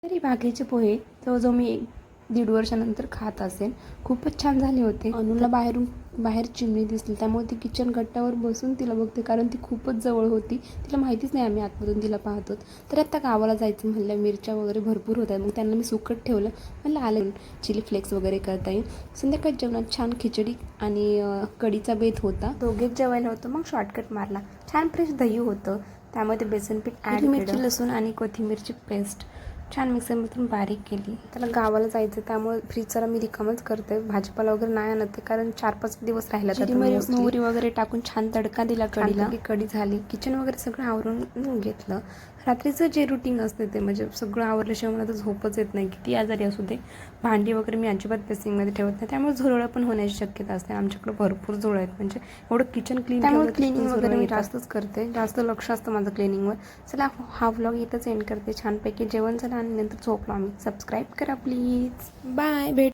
तरी बागेचे पोहे जवळजवळ मी 1-1.5 वर्षानंतर खात असेल. खूपच छान झाले होते. अनुला बाहेर चिमणी दिसली, त्यामुळे ती किचन कट्ट्यावर बसून तिला बघते, कारण ती खूपच जवळ होती. तिला माहितीच नाही आम्ही आतमधून तिला पाहतो. तर आता गावाला जायचं म्हणलं, मिरच्या वगैरे भरपूर होत्या, मग त्यांना मी सुकट ठेवलं. म्हणलं आलं चिली फ्लेक्स वगैरे करता येईल. संध्याकाळी जेवणात छान खिचडी आणि कढीचा बेत होता. दोघेच जेवायला होतं. मग शॉर्टकट मारला. छान फ्रेश दही होतं, त्यामध्ये बेसन पीठ ॲड केलं, मिरची लसूण आणि कोथिंबीरची पेस्ट छान मिक्सरमधून बारीक केली. त्याला गावाला जायचं, त्यामुळे फ्रीज जरा मी रिकामच करते. भाजीपाला वगैरे नाही आणत, कारण 4-5 दिवस राहिला तर मोहरी वगैरे टाकून छान तडका दिला कढीला. कढी झाली. किचन वगैरे सगळं आवरून घेतलं. रात्रीचं जे रुटीन असते ते म्हणजे सगळं आवरल्याशिवाय मला तर झोपच येत नाही, किती आजारी असू दे. भांडी वगैरे मी अजिबात बेसिंगमध्ये ठेवत नाही, त्यामुळे झुरळं पण होण्याची शक्यता असते. आमच्याकडे भरपूर झुरळं आहेत, म्हणजे एवढं किचन क्लीन, त्यामुळे क्लिनिंग वगैरे मी जास्तच करते. जास्त लक्ष असतं माझं क्लिनिंगवर. चला, हा व्लॉग इथंच एंड करते. छानपैकी जेवण झालं आणि नंतर झोपलो आम्ही. सबस्क्राईब करा प्लीज. बाय. भेट